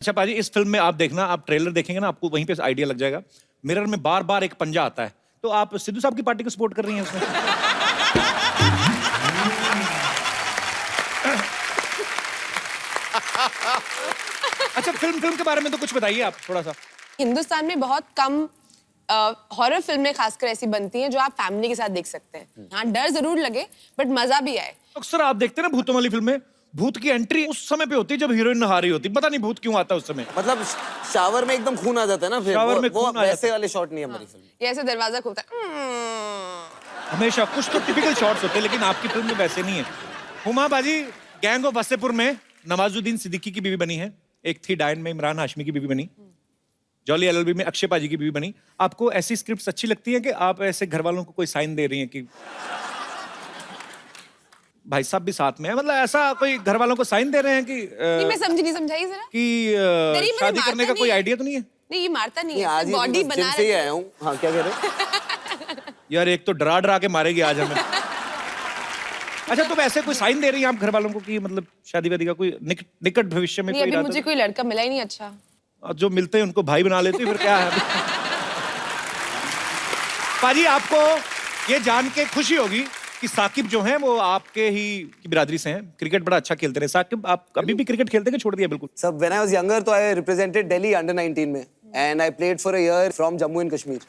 अच्छा पाजी, इस फिल्म में आप देखना, आप ट्रेलर देखेंगे ना, आपको वहीं पे आइडिया लग जाएगा। मिरर में बार बार एक पंजा आता है, तो आप सिद्धू साहब की पार्टी को सपोर्ट कर रही हैं उसमें। अच्छा, फिल्म के बारे में तो कुछ बताइए आप थोड़ा सा। हिंदुस्तान में बहुत कम हॉरर फिल्में खासकर ऐसी बनती हैं जो आप फैमिली के साथ देख सकते हैं। हाँ, डर जरूर लगे बट मजा भी आए। अक्सर आप देखते हैं ना भूतों वाली फिल्में, भूत की एंट्री उस समय पे होती है जब हीरोइन नहा रही होती है। पता नहीं भूत क्यों आता है उस समय। मतलब शावर में एकदम खून आ जाता है ना, फिर शावर में वो खून आ जाता वैसे वाले शॉट नहीं है हमारी फिल्म। ये ऐसे दरवाजा खुलता है। हमेशा कुछ तो टिपिकल शॉट्स होते हैं, लेकिन आपकी फिल्म में वैसे नहीं है। हुमा बाजी गैंग ऑफ वसेपुर में नवाजुद्दीन सिद्दीकी की बीवी बनी है, एक थी डायन में इमरान हाशमी की बीवी बनी, जॉली एलएलबी में अक्षय पाजी की बीवी बनी। आपको ऐसी स्क्रिप्ट्स अच्छी लगती है कि आप ऐसे घर वालों को कोई साइन दे रही हैं कि भाई साहब भी साथ में है, मतलब ऐसा कोई घर वालों को साइन दे रहे हैं कि नहीं, मैं समझी समझाई जरा कि शादी करने का कोई आइडिया तो नहीं है? नहीं, ये मारता नहीं आज है, बॉडी बना जिम से ही आया हूँ। हाँ, क्या कह रहे हैं? यार एक तो डरा डरा के मारेगी आज हमें। अच्छा, तो वैसे कोई साइन दे रही हैं आप घर वालों को कि मतलब शादी वादी का कोई निकट भविष्य में नहीं, कोई अभी मुझे कोई लड़का मिला ही नहीं अच्छा। जो मिलते हैं उनको भाई बना लेते हैं, फिर क्या है। पाजी, आपको ये जान के खुशी होगी कि साकिब जो हैं वो आपके ही की बिरादरी से हैं, क्रिकेट बड़ा अच्छा खेलते रहे। साकिब, आप अभी भी क्रिकेट खेलते हैं कि छोड़ दिया बिल्कुल? सब व्हेन आई वाज यंगर तो आई रिप्रेजेंटेड दिल्ली अंडर 19 में and I played for a year from Jammu and Kashmir.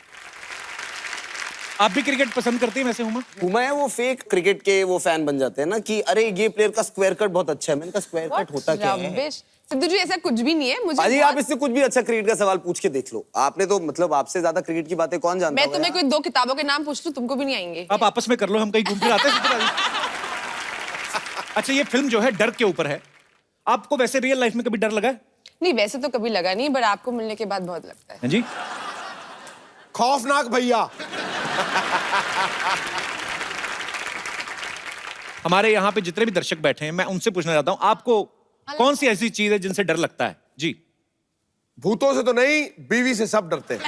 आप भी क्रिकेट पसंद करती हैं वैसे हुमा? हुमा है वो फेक क्रिकेट के वो फैन बन जाते हैं ना कि अरे ये प्लेयर का स्क्वायर कट बहुत अच्छा है। मैंने कहा स्क्वायर कट होता क्या है? रबिश। सिद्धू जी, ऐसा कुछ भी नहीं है। मुझे अजी आप इससे कुछ भी अच्छा क्रिकेट का सवाल पूछ के देख लो। आपने तो मतलब आपसे ज्यादा क्रिकेट की बातें कौन जानता है? मैं तुम्हें कोई 2 किताबों के नाम पूछ लूं, तुमको भी नहीं आएंगे। आप आपस में कर लो, हम कहीं घूम फिर आते हैं। अच्छा, ये फिल्म जो है डर के ऊपर है। आपको वैसे रियल लाइफ में कभी डर लगा है? नहीं, वैसे तो कभी लगा नहीं, बट आपको मिलने के बाद बहुत लगता है। जी, खौफनाक भैया। हमारे यहाँ पे जितने भी दर्शक बैठे हैं, मैं उनसे पूछना चाहता हूँ, आपको कौन सी ऐसी चीज है जिनसे डर लगता है? जी। भूतों से तो नहीं, बीवी से सब डरते हैं।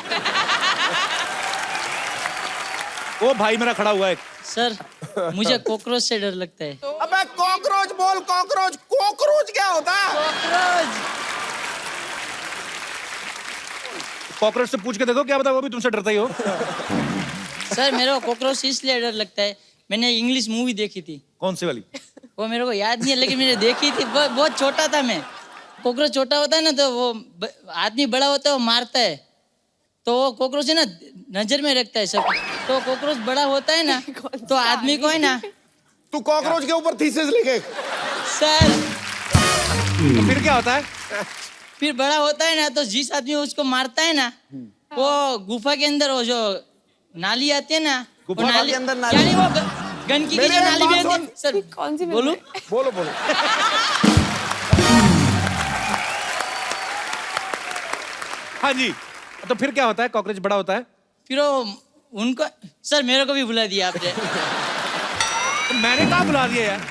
वो भाई मेरा खड़ा हुआ है। सर, मुझे कॉकरोच से डर लगता है। अबे कॉकरोच बोल, कॉकरोच। कॉकरोच क्या होता है? कॉकरोच। कॉकरोच से पूछ के देखो, क्या पता वो भी तुमसे डरता ही हो। सर, मेरे को कॉकरोच इसलिए डर लगता है, मैंने इंग्लिश मूवी देखी थी। कौन सी वाली? वो मेरे को याद नहीं है, लेकिन मैंने देखी थी। बहुत छोटा था मैं। कॉकरोच छोटा होता है ना, तो वो आदमी बड़ा होता है, वो मारता है, तो वो कॉकरोच है ना नजर में रखता है सब। तो कॉकरोच बड़ा होता है ना, तो आदमी को है ना। तू कॉकरोच के ऊपर थीसिस लिखे। सर, तो फिर क्या होता है? फिर बड़ा होता है ना, तो जिस आदमी उसको मारता है ना, वो गुफा के अंदर वो जो नाली आती है ना, गुफा के अंदर नाली? यानी वो गंदगी की जो नाली भी आती है। सर, कौन सी बोलो? बोलो बोलो। हाँ जी, तो फिर क्या होता है? कॉकरोच बड़ा होता है, फिर वो उनको, सर मेरे को भी बुला दिया आपने। तो मैंने कहा बुला दिया यार।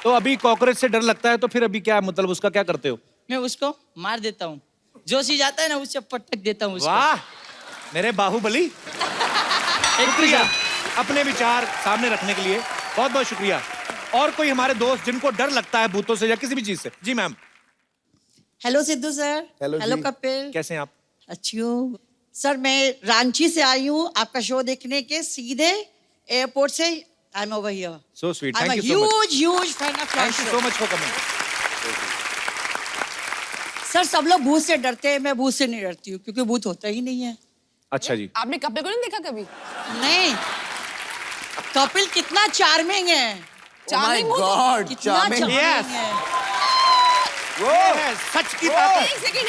तो अभी कॉकरोच से डर लगता है, तो फिर अभी क्या मतलब उसका क्या करते हो? मैं उसको मार देता हूँ, जो चीज आता है ना उससे पटक देता हूँ उसको। वाह, मेरे बाहुबली। शुक्रिया अपने विचार सामने रखने के लिए, बहुत बहुत शुक्रिया। और कोई हमारे दोस्त जिनको डर लगता है भूतों से या किसी भी चीज से? जी ma'am. Hello Sidhu sir. Hello hello जी। कपिल। कैसे हैं आप? अच्छी हूँ सर। मैं रांची से आई हूँ आपका शो देखने के, सीधे एयरपोर्ट से। I am over here. So sweet, I am thank you so much. Huge fan of your thank you show. So much for coming. Sir, सब लोग भूत से डरते हैं, मैं भूत से नहीं डरती हूँ क्योंकि भूत होता ही नहीं है। अच्छा जी। आपने कपिल को नहीं देखा कभी? नहीं, कपिल कितना चार्मिंग है। चार्मिंग हो तो- गॉड, कितना चार्मिंग। Charming Yes. है। ये सच की बात है। एक सेकंड।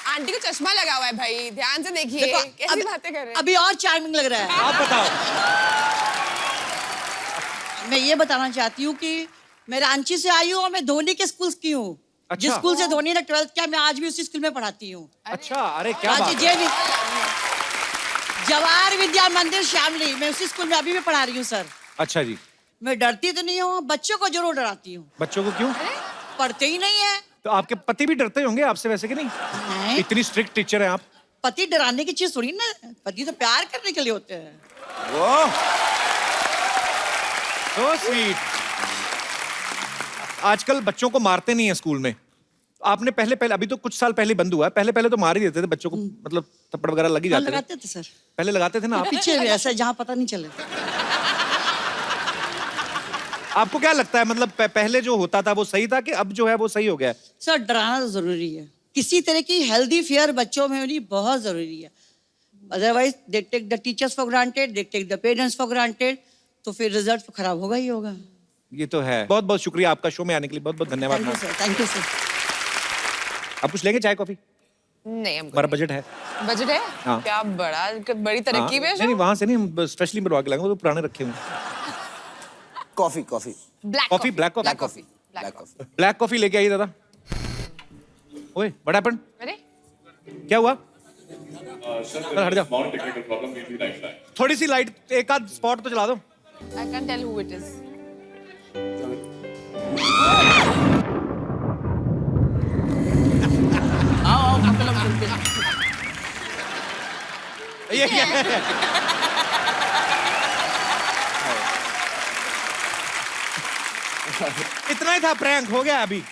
आंटी को चश्मा लगा हुआ है भाई, ध्यान से देखिए। देखो, कैसी बातें कर रहे हैं? अभी और चार्मिंग लग रहा है। आप बताओ। मैं ये बताना चाहती हूँ कि मैं रांची से आई हूँ और मैं धोनी के स्कूल की हूँ। अच्छा। जिस स्कूल से धोनी ने 12th किया, मैं आज भी उसी स्कूल में पढ़ाती हूँ। अच्छा, अरे क्या बात है। जवाहर विद्या मंदिर श्यामली, मैं उसी स्कूल में अभी भी पढ़ा रही हूँ सर। अच्छा जी। मैं डरती तो नहीं हूँ, बच्चों को जरूर डराती हूँ। बच्चों को क्यों? पढ़ते ही नहीं है। तो आपके पति भी डरते होंगे आपसे वैसे कि नहीं? नहीं, इतनी स्ट्रिक्ट टीचर हैं आप। पति डराने की चीज थोड़ी ना, पति तो प्यार करने के लिए होते हैं। So sweet. आजकल बच्चों को मारते नहीं है स्कूल में, आपने पहले अभी तो कुछ साल पहले बंद हुआ है, पहले तो मार ही देते थे बच्चों को, मतलब थप्पड़ वगैरह लग ही हाँ, जाते थे। लगाते थे सर, पहले लगाते थे ना आप? पीछे भी ऐसा जहाँ पता नहीं चले। आपको क्या लगता है, मतलब पहले जो होता था वो सही था कि अब जो है वो सही हो गया है? सर डराना तो जरूरी है, किसी तरह की हेल्दी फियर बच्चों में होनी बहुत जरूरी है। Otherwise they take the teachers for granted, they take the parents for granted, तो फिर रिजल्ट तो खराब होगा ही होगा। ये तो है। बहुत बहुत शुक्रिया आपका शो में आने के लिए, बहुत बहुत धन्यवाद। Thank you sir, thank you sir. आप कुछ लेंगे चाय कॉफी? नहीं, हम हमारा बजट है। बजट है? हाँ। क्या बड़ी हाँ, तरक्की है। नहीं वहां से नहीं, हम स्पेशली बनवा के लाएंगे, वो तो पुराने रखे हुए। Coffee black coffee, black coffee. Black coffee, black coffee. Black coffee लेके आइए दादा। ओए व्हाट हैपेंड? अरे क्या हुआ? हट जाओ, थोड़ी सी लाइट, एक आध स्पॉट तो चला दो। I can't tell who it is. आओ कपिल हम सुनते हैं। ये क्या है? इतना ही था, प्रैंक हो गया अभी।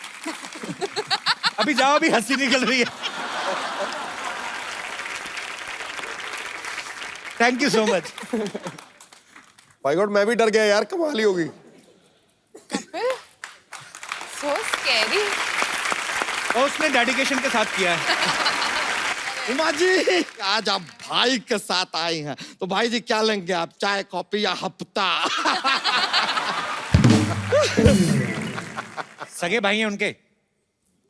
अभी जाओ, अभी हंसी निकल रही है। Thank you so much. भाई गॉड, मैं भी डर गया यार, कमाल ही होगी। Kapil, so scary. और उसने डेडिकेशन के साथ किया है। उमा जी, आज आप भाई के साथ आए हैं तो भाई जी क्या लेंगे आप, चाय कॉफी या हफ्ता? सगे भाई हैं उनके।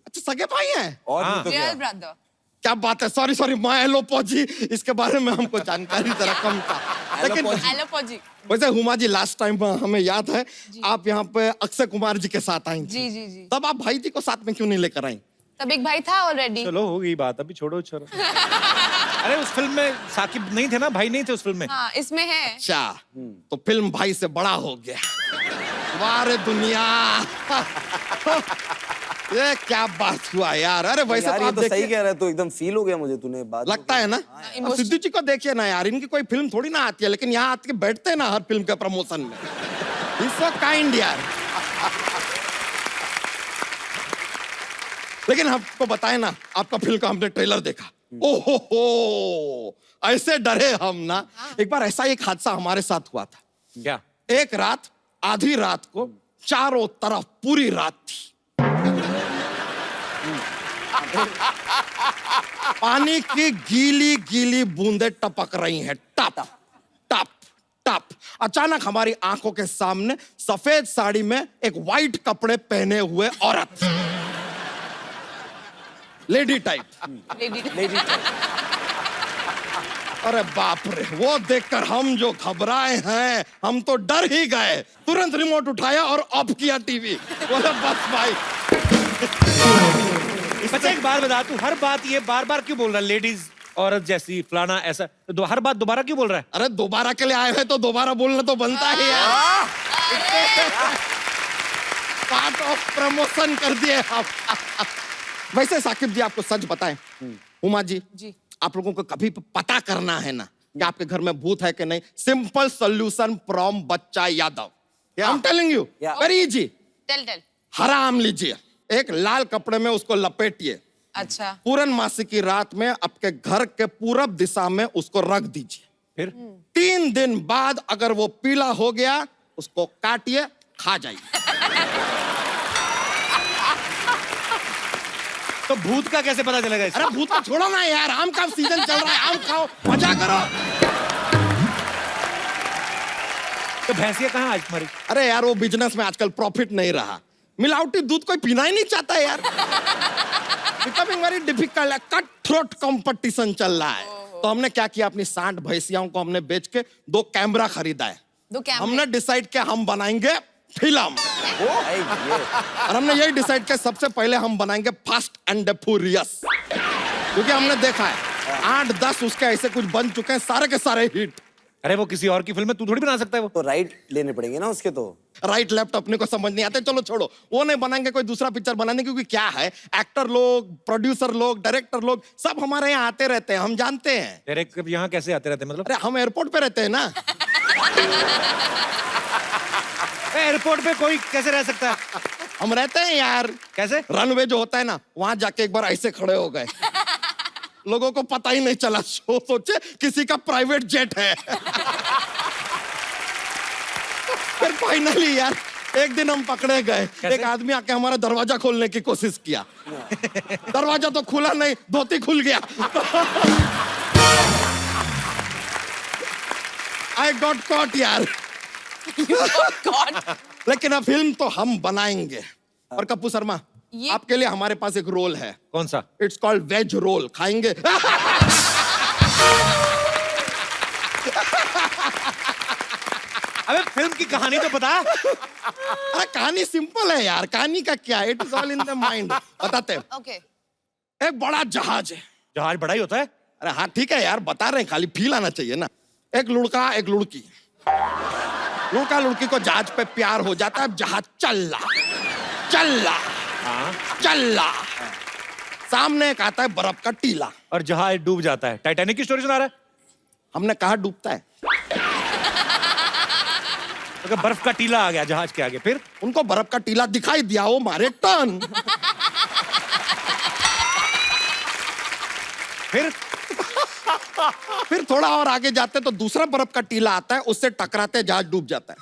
अच्छा सगे भाई हैं? और हाँ। नहीं तो क्या? Real brother. क्या बात है, सॉरी माय एलोपो जी, इसके बारे में हमको जानकारी जरा कम था। लेकिन Hello Poji. वैसे हुमा जी लास्ट टाइम हमें याद है आप यहाँ पे अक्षय कुमार जी के साथ आई थी। जी। तब आप भाई जी को साथ में क्यों नहीं लेकर आई? तब एक भाई था ऑलरेडी। चलो हो गई बात, अभी छोड़ो। अरे उस फिल्म में साकिब नहीं थे ना, भाई नहीं थे उस फिल्म में। हाँ, इसमें है। अच्छा, तो फिल्म भाई से बड़ा हो गया। वाह रे दुनिया। ये क्या बात हुआ यार। अरे वैसे यार तो ये आप तो सही देखिए, कह रहा है, तो एकदम फील हो गया मुझे, तूने बात लगता है ना। अब सिद्धू जी को देखिए ना यार, इनकी कोई फिल्म थोड़ी ना आती है, लेकिन यहाँ आके बैठते हैं ना हर फिल्म के प्रमोशन में। He's so kind यार। लेकिन आपको बताए ना, आपका फिल्म का हमने ट्रेलर देखा, ओहो ऐसे डरे हम ना। एक बार ऐसा एक हादसा हमारे साथ हुआ था। क्या? एक रात, आधी रात को चारों तरफ पूरी रात थी, पानी की गीली गीली बूंदें टपक रही हैं, टप टप टप। अचानक हमारी आंखों के सामने सफेद साड़ी में एक वाइट कपड़े पहने हुए औरत, लेडी टाइप। लेडी। अरे बाप रे, वो देखकर हम जो घबराए हैं, हम तो डर ही गए। तुरंत रिमोट उठाया और ऑफ किया टीवी। बोला बस भाई। बच्चा एक बात बता, तू हर बात ये बार बार क्यों बोल रहा है? लेडीज, औरत जैसी, फलाना ऐसा, तो हर बात दोबारा क्यों बोल रहा है? अरे दोबारा के लिए आए हैं तो दोबारा बोलना तो बनता है यार। पार्ट ऑफ प्रमोशन कर दिए आप। वैसे साकिब जी आपको सच बताएं, उमा जी, आप लोगों को कभी पता करना है ना कि आपके घर में भूत है कि नहीं, सिंपल सोल्यूशन फ्रॉम बच्चा Yadav. I am telling you, very easy. Tell. हरा आम लीजिए, एक लाल कपड़े में उसको लपेटिए, अच्छा। पूर्णमासी की रात में आपके घर के पूरब दिशा में उसको रख दीजिए। फिर 3 दिन बाद अगर वो पीला हो गया, उसको काटिए, खा जाइए। तो भूत का कैसे पता चलेगा इसका? अरे भूत को छोड़ो ना यार, आम का सीजन चल रहा है, आम खाओ, मजा करो। तो भैंसिया कहाँ आज तुम्हारी? अरे यार वो बिजनेस में आजकल प्रॉफिट नहीं रहा, मिलावटी दूध कोई पीना ही नहीं चाहता यार। Becoming very difficult, cut throat competition चल रहा है। तो हमने क्या किया, अपनी 60 भैंसियाओं को हमने बेच के 2 कैमरा खरीदा है। 2 कैमरे। हमने डिसाइड किया हम बनाएंगे फिल्म, और हमने यही डिसाइड किया सबसे पहले हम बनाएंगे फास्ट एंड फ्यूरियस, क्योंकि हमने देखा है 8-10 उसके ऐसे कुछ बन चुके हैं, सारे के सारे हिट। अरे वो किसी और की फिल्म है, तू थोड़ी बना सकता है वो। तो राइट लेने पड़ेंगे ना उसके। तो राइट लेफ्ट अपने को समझ नहीं आते, चलो छोड़ो, वो नहीं बनाएंगे, कोई दूसरा पिक्चर बनाएंगे। क्योंकि क्या है, एक्टर लोग, प्रोड्यूसर लोग, डायरेक्टर लोग सब हमारे यहाँ आते रहते हैं, हम जानते हैं। डायरेक्ट यहाँ कैसे आते रहते हैं मतलब? अरे हम एयरपोर्ट पे रहते हैं ना। एयरपोर्ट पे कोई कैसे रह सकता है? हम रहते हैं यार, कैसे? रनवे जो होता है ना, वहां जाके एक बार ऐसे खड़े हो गए, लोगों को पता ही नहीं चला, सोचे किसी का प्राइवेट जेट है। फिर फाइनली यार एक दिन हम पकड़े गए, एक आदमी आके हमारा दरवाजा खोलने की कोशिश किया, दरवाजा तो खुला नहीं, धोती खुल गया। आई गॉट कॉट यार। लेकिन अब फिल्म तो हम बनाएंगे। और कप्पू शर्मा, आपके लिए हमारे पास एक रोल है। कौन सा? इट्स कॉल्ड वेज रोल, खाएंगे? अबे फिल्म की कहानी तो बता। अरे कहानी सिंपल है यार, कहानी का क्या, it is all in the mind. बताते हैं। ओके एक बड़ा जहाज है। जहाज बड़ा ही होता है। अरे हाँ ठीक है यार, बता रहे हैं, खाली फील आना चाहिए ना। एक लड़का एक लड़की, लड़का लड़की को जहाज पे प्यार हो जाता है, जहाज चल रहा सामने एक आता है बर्फ का टीला, और जहाज डूब जाता है। टाइटैनिक की स्टोरी सुना रहा है? हमने कहा डूबता है, तो बर्फ का टीला आ गया जहाज के आगे, फिर उनको बर्फ का टीला दिखाई दिया, वो मारे टर्न। फिर थोड़ा और आगे जाते तो दूसरा बर्फ का टीला आता है, उससे टकराते जहाज डूब जाता है।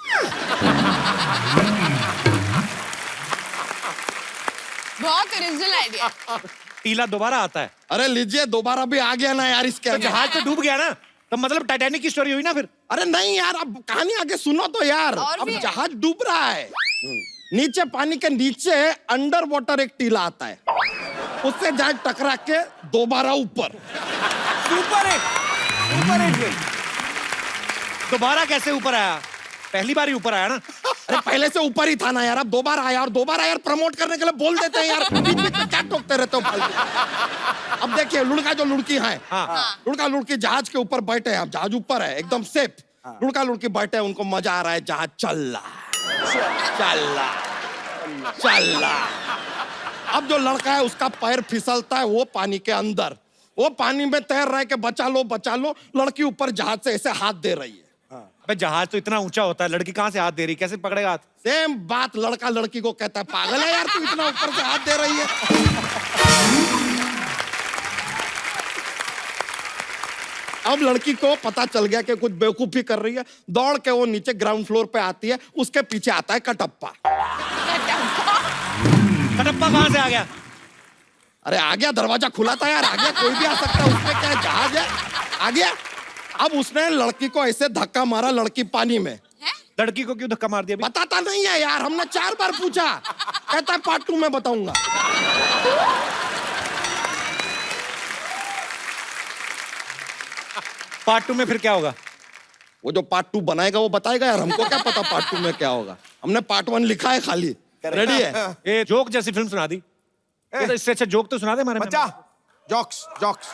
बहुत ओरिजिनल आइडिया। टीला दोबारा आता है। अरे लीजिए, दोबारा भी आ गया ना यार इसके तो अंदर। जहाज तो डूब गया ना, तो मतलब टाइटैनिक की स्टोरी हुई ना फिर? अरे नहीं यार, अब कहानी आगे सुनो तो यार। और अब भी है। जहाज डूब रहा है, नीचे पानी के नीचे अंडर वाटर एक टीला आता है, उससे जहाज टकरा के दोबारा ऊपर। ऊपर है दोबारा कैसे ऊपर आया? पहली बार ही ऊपर आया ना। अरे पहले से ऊपर ही था ना यार, अब दोबारा आया, और दोबारा यार प्रमोट करने के लिए बोल देते हैं यार, बीच बीच में क्या टोकते रहते हो फालतू। अब देखिए, लड़का जो लड़की है, लड़का लड़की जहाज के ऊपर बैठे हैं, अब जहाज ऊपर है एकदम सेफ, लड़का लड़की बैठे हैं, उनको मजा आ रहा है, जहाज चल रहा। अब जो लड़का है उसका पैर फिसलता है, वो पानी के अंदर, वो पानी में तैर रहा है कि बचा लो, लड़की ऊपर जहाज से ऐसे हाथ दे रही है। अबे जहाज तो इतना ऊंचा होता है, लड़की कहाँ से हाथ दे रही, कैसे पकड़ेगा हाथ? सेम बात लड़का लड़की को कहता है, पागल है यार तू, इतना ऊपर से हाथ दे रही है। अब लड़की को पता चल गया कि कुछ बेवकूफी कर रही है, दौड़ के वो नीचे ग्राउंड फ्लोर पे आती है, उसके पीछे आता है कटप्पा। कटप्पा कहाँ से आ गया? अरे आ गया, दरवाजा खुला था यार, आ गया, कोई भी आ सकता है, उसमें क्या है, जहाज है, आ गया। अब उसने लड़की को ऐसे धक्का मारा, लड़की पानी में। लड़की को क्यों धक्का मार दिया? बताता नहीं है यार, हमने 4 बार पूछा, कहता है पार्ट 2 में बताऊंगा। पार्ट 2 में फिर क्या होगा? वो जो पार्ट 2 बनाएगा वो बताएगा यार, हमको क्या पता पार्ट 2 में क्या होगा, हमने पार्ट 1 लिखा है खाली, रेडी है। ये जोक जैसी फिल्म सुना दी, ये तो इससे अच्छा जोक तो सुना दे हमारे बच्चा जॉक्स जॉक्स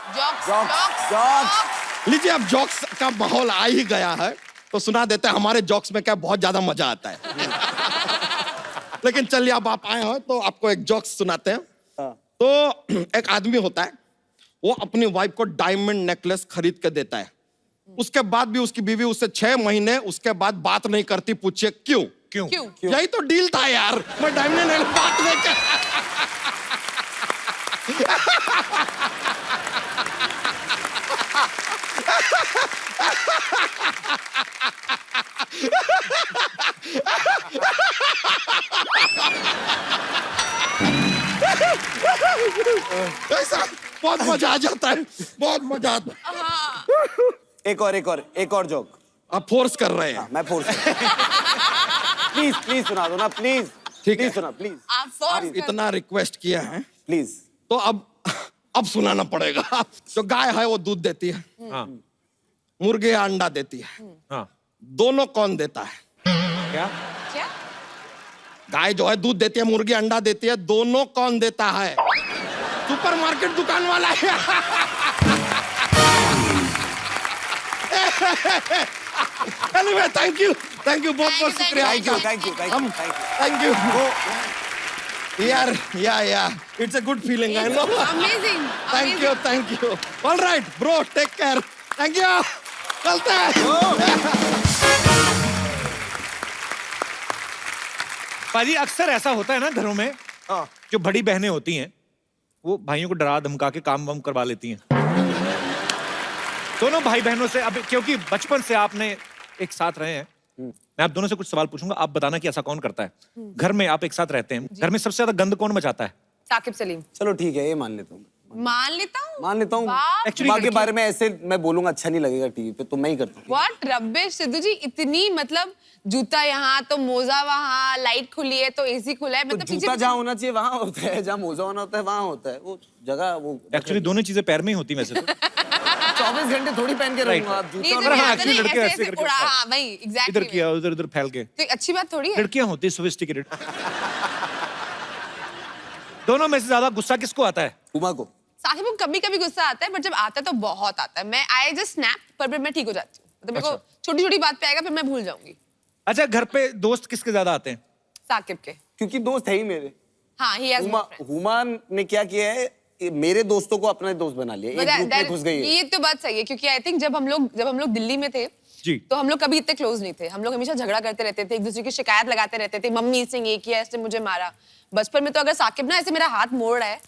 लीजिए, अब जोक्स का माहौल आ ही गया है तो सुना देते हैं। हमारे जोक्स में क्या बहुत ज्यादा मजा आता है। लेकिन चलिए, अब आप आए हो तो आपको एक जोक्स सुनाते हैं। तो एक आदमी होता है, वो अपनी वाइफ को डायमंड नेकलेस खरीद के देता है, उसके बाद भी उसकी बीवी उससे 6 महीने उसके बाद बात नहीं करती। पूछिए क्यों? क्यों? यही तो डील था यार, मैं डायमंड नेकलेस बात नहीं कर। ऐसा बहुत मजा आ जाता है, बहुत मजा आता है। एक और जोक। आप फोर्स कर रहे हैं। मैं फोर्स प्लीज सुना दो ना, प्लीज। ठीक है, सुना प्लीज, आप फोर्स इतना रिक्वेस्ट किया है प्लीज। तो अब सुनाना पड़ेगा। जो गाय है वो दूध देती है, हाँ मुर्गी अंडा देती है, हाँ। दोनों कौन देता है? क्या? क्या? गाय जो है दूध देती है, मुर्गी अंडा देती है, दोनों कौन देता है? सुपरमार्केट दुकान वाला है। Anyway, thank you बहुत बहुत शुक्रिया। Thank you. Yeah, it's a good feeling, I know. Amazing. Thank you. All right, bro, take care. Thank you. चलते हैं। पाजी अक्सर ऐसा होता है ना घरों में, जो बड़ी बहनें होती हैं वो भाइयों को डरा धमका के काम वाम करवा लेती हैं। दोनों भाई बहनों से, अब क्योंकि बचपन से आपने एक साथ रहे हैं, मैं आप दोनों से कुछ सवाल पूछूंगा, आप बताना कि ऐसा कौन करता है। घर में आप एक साथ रहते हैं, घर में सबसे ज्यादा गंद कौन मचाता है? साकिब सलीम। चलो ठीक है, ये मान लेता हूँ। मान लेता हूँ। मान लेता हूँ। बाप Actually, माँ के बारे में ऐसे मैं बोलूंगा अच्छा नहीं लगेगा टीवी पे, तो मैं ही करता हूँ। व्हाट रबिश सिद्धू जी, इतनी मतलब जूता यहाँ तो मोजा वहाँ, लाइट खुली है तो एसी खुला है, तो मतलब जूता जहाँ होना चाहिए वहाँ होता है, जहाँ मोजा होना होता है वहाँ होता है, वो जगह वो। एक्चुअली दोनों चीजें पैर में ही होती वैसे तो। 24 घंटे थोड़ी पहन के रहूंगा आप नहीं, जूता। तो हाँ, यहाँ actually नहीं, लड़के ऐसे ऐसे ऐसे करके उड़ा, उड़ाते हाँ वही इधर एग्जैक्टली। किया उधर फैल के। तो अच्छी बात थोड़ी है। लड़कियां होती सोफिस्टिकेटेड। दोनों में से ज्यादा गुस्सा किसको आता है? हुमा को। साकिब को कभी कभी गुस्सा आता है, बट जब आता है तो बहुत आता है। मैं आई जस्ट स्नैप, पर फिर मैं ठीक हो जाती हूँ। मतलब मेरे को छोटी छोटी बात पे आएगा, फिर मैं भूल जाऊंगी। अच्छा, घर पे दोस्त किसके ज्यादा आते हैं? साकिब के। क्योंकि दोस्त है ही मेरे। हाँ, ही हैज हुमा ने क्या किया है, मेरे दोस्तों को अपने दोस्त बना लिया, एक ग्रुप में घुस गई है। ये तो बात सही है, क्योंकि आई थिंक जब हम लोग दिल्ली में थे जी। तो हम लोग कभी इतने क्लोज नहीं थे। हम लोग हमेशा झगड़ा करते रहते थे, एक दूसरे की शिकायत लगाते रहते थे, मम्मी इसने ये किया, इसने मुझे मारा। बचपन में तो अगर साकिब ना ऐसे मेरा हाथ मोड़ रहा है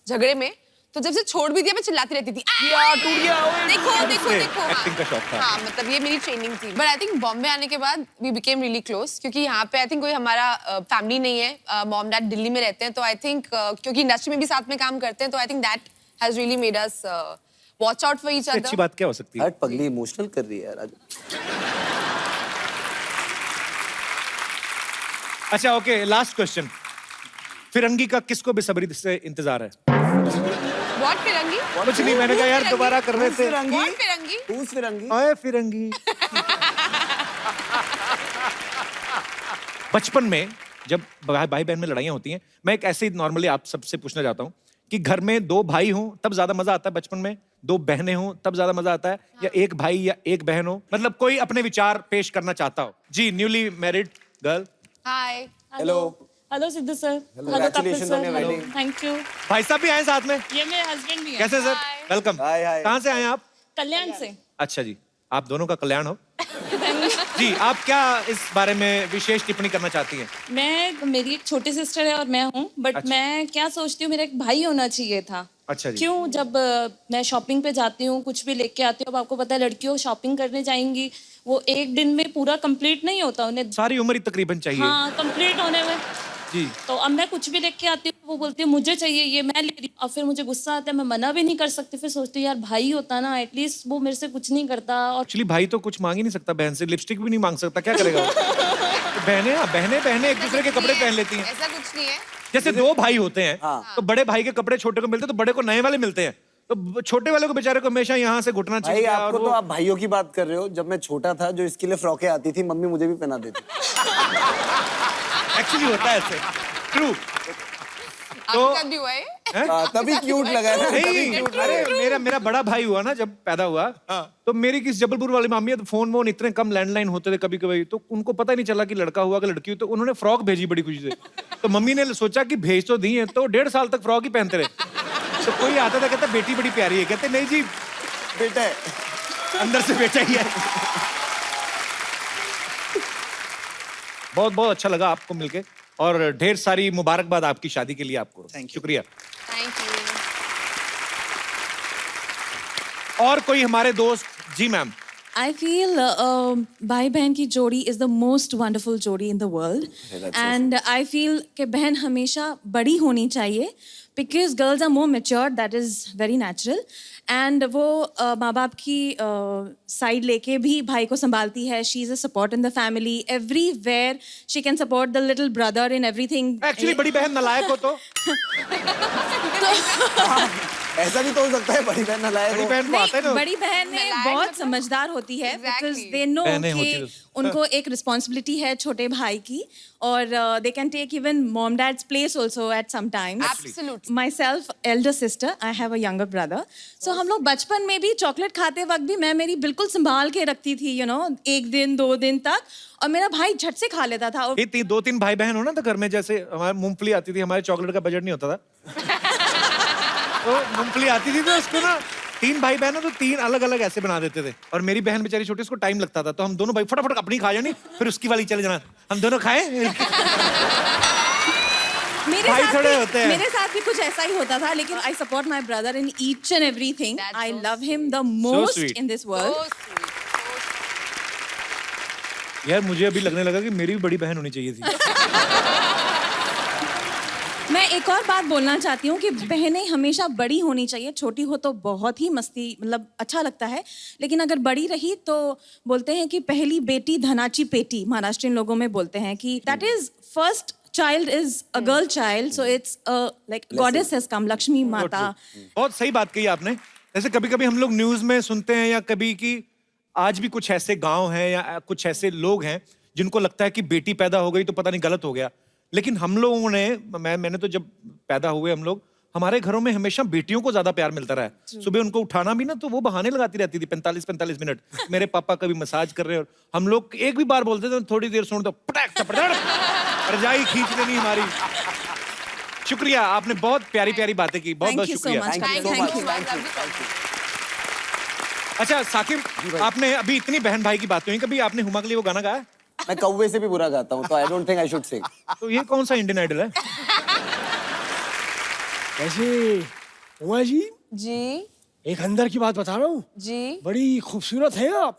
झगड़े में, तो जब से छोड़ भी दिया मैं चिल्लाती रहती थी, टूट गया, ओए, देखो देखो देखो। एक्टिंग का शौक था। हाँ, मतलब ये मेरी ट्रेनिंग थी। बट आई थिंक बॉम्बे आने के बाद वी बिकेम रियली क्लोज, क्योंकि यहाँ पे आई थिंक कोई हमारा फैमिली नहीं है। मॉम डैड दिल्ली में रहते हैं, तो आई थिंक क्योंकि इंडस्ट्री में भी साथ में काम करते हैं, तो I think that has really made us watch out for each अच्छी अदर। बात क्या हो सकती है? हट पगली, इमोशनल कर रही है यार आज। अच्छा ओके, लास्ट क्वेश्चन। फिरंगी का किसको बेसब्री से इंतजार है? व्हाट फिरंगी? कुछ नहीं, मैंने कहा यार दोबारा कर रहे थे। फिरंगी? व्हाट फिरंगी? Who's फिरंगी? ओए फिरंगी। बचपन में जब भाई बहन में लड़ाइयाँ होती हैं, मैं एक ऐसे ही नॉर्मली आप सबसे पूछना चाहता हूँ कि घर में 2 भाई हों तब ज्यादा मजा आता है बचपन में, 2 बहनें हों तब ज्यादा मजा आता है, या 1 भाई या 1 बहन हो? मतलब कोई अपने विचार पेश करना चाहता हो। जी, newly married girl. Hi. Hello. Hello Sidhu sir. Hello Congratulations on your wedding. Thank you. भाई साहब भी आए साथ में? ये मेरे हस्बैंड भी हैं। कैसे सर? वेलकम। हाय, हाय। कहाँ से आए आप? कल्याण से। अच्छा जी, आप दोनों का कल्याण हो। जी, आप क्या इस बारे में विशेष टिप्पणी करना चाहती हैं? मेरी एक छोटी सिस्टर है और मैं हूँ, बट अच्छा। मैं क्या सोचती हूँ, मेरा एक भाई होना चाहिए था। अच्छा जी। क्यों? जब मैं शॉपिंग पे जाती हूँ, कुछ भी लेके आती हूँ, अब आपको पता है लड़कियों शॉपिंग करने जाएंगी, वो एक दिन में पूरा कंप्लीट नहीं होता, उन्हें सारी उम्र ही तकरीबन चाहिए। हाँ कंप्लीट होने में। जी। तो अब मैं कुछ भी लेके आती हूँ, वो बोलती है मुझे चाहिए ये, मैं ले रही हूँ, और फिर मुझे गुस्सा आता है, मैं मना भी नहीं कर सकती। फिर सोचती हूँ यार भाई होता ना, एटलीस्ट वो मेरे से कुछ नहीं करता। और एक्चुअली भाई तो कुछ मांग ही नहीं सकता बहन से, लिपस्टिक भी नहीं मांग सकता, क्या करेगा वो? तो बहनें एक दूसरे के कपड़े पहन लेती हैं। ऐसा कुछ नहीं है। जैसे 2 भाई होते हैं, हाँ। तो बड़े भाई के कपड़े छोटे को मिलते हैं, तो बड़े को नए वाले मिलते हैं, तो छोटे वाले को बेचारे को हमेशा यहाँ से घुटना भाई चाहिए। आपको तो आप भाइयों की बात कर रहे हो। जब मैं छोटा था, जो इसके लिए फ्रॉकें आती थी, मम्मी मुझे भी पहना देती। एक्चुअली होता है ऐसे, ट्रू। आपके साथ भी हुआ है? तभी क्यूट लगा ना। नहीं, अरे मेरा बड़ा भाई हुआ ना जब पैदा हुआ, तो मेरी किस जबलपुर वाली मामी है, तो फोन इतने कम लैंडलाइन होते थे कभी कभी, तो उनको पता ही नहीं चला कि लड़का हुआ कि लड़की हुई, तो उन्होंने फ्रॉक भेजी बड़ी खुशी से। तो मम्मी ने सोचा कि भेज तो दी है, तो 1.5 साल तक फ्रॉक ही पहनते रहे। तो कोई आता था कहता बेटी बड़ी प्यारी है, कहते नहीं जी बेटा है। अंदर से बेटा ही है। बहुत बहुत अच्छा लगा आपको मिलके, और ढेर सारी मुबारकबाद आपकी शादी के लिए आपको। शुक्रिया। Thank you. और कोई हमारे दोस्त? जी मैम। I feel भाई बहन की जोड़ी is the most wonderful जोड़ी in the world, and I feel कि बहन हमेशा बड़ी होनी चाहिए, because girls are more mature, that is very natural, and वो माँ बाप की साइड लेके भी भाई को संभालती है. She is a support in the family, everywhere she can support the little brother in everything. Actually बड़ी बहन नालायक हो तो ऐसा भी तो हो सकता है, बड़ी बहन नालायक बड़ी हो। बहन को आता है नहीं, ना। बड़ी बहन में नालायक बहुत मतलब? समझदार होती है, because Exactly. they know बहनें होती कि हैं। उनको एक रिस्पॉन्सिबिलिटी है छोटे भाई की, और they can take even mom dad's place also at some times. Absolutely. Myself, elder sister, I have a younger brother. So हम लोग बचपन में भी चॉकलेट खाते वक्त भी मैं मेरी बिल्कुल संभाल के रखती थी, you know, 1 दिन 2 दिन तक, और मेरा भाई झट से खा लेता था. और ये 2-3 भाई बहन हो ना, तो घर में जैसे हमारे मूंगफली आती थी, हमारे चॉकलेट का बजट नहीं होता था। तो मूंगफली आती थी, तो उसको ना 3 भाई बहन हो तो 3 अलग अलग ऐसे बना देते थे, और मेरी बहन बेचारी छोटी, उसको टाइम लगता था, तो हम दोनों भाई फटाफट अपनी खा जानी, फिर उसकी वाली चले जाना, हम दोनों खाए। भाई थोड़े होते हैं। मेरे साथ भी कुछ ऐसा ही होता था, लेकिन I support my brother in each and everything. That's I so love him the most sweet. In this So world. sweet. यार मुझे अभी लगने लगा कि मेरी भी बड़ी बहन होनी चाहिए थी। मैं एक और बात बोलना चाहती हूँ कि बहनें हमेशा बड़ी होनी चाहिए. छोटी हो तो बहुत ही मस्ती, मतलब अच्छा लगता है, लेकिन अगर बड़ी रही तो बोलते हैं कि पहली बेटी धनाची पेटी. महाराष्ट्रियन लोगों में बोलते हैं कि that is first child is a girl child, so it's like goddess has come, Lakshmi माता. बहुत सही बात कही आपने. जैसे कभी कभी हम लोग न्यूज में सुनते हैं या कभी कि आज भी कुछ ऐसे गांव हैं या कुछ ऐसे लोग हैं जिनको लगता है कि बेटी पैदा हो गई तो पता नहीं गलत हो गया. लेकिन हम लोगों ने, मैंने तो जब पैदा हुए हम लोग, हमारे घरों में हमेशा बेटियों को ज्यादा प्यार मिलता रहा है. सुबह उनको उठाना भी ना तो वो बहाने लगाती रहती थी 45-45 मिनट. मेरे पापा कभी मसाज कर रहे हैं और हम लोग एक भी बार बोलते थे थोड़ी देर सुन तो पटक टपटक रजाई खींच लेनी हमारी. शुक्रिया, आपने बहुत प्यारी प्यारी बातें की. बहुत Thank बहुत you so शुक्रिया. much. Thank you Thank so you. much. Love you. अच्छा साकिब, आपने अभी इतनी बहन भाई की बात हुई, कभी आपने हुमा के लिए वो गाना गाया? मैं कौवे से भी बुरा गाता हूँ, तो I don't think I should सिंग. तो ये कौन सा इंडियन आइडल है? वैसे उमा जी, जी एक अंदर की बात बता रहा हूँ, जी. बड़ी खूबसूरत है आप.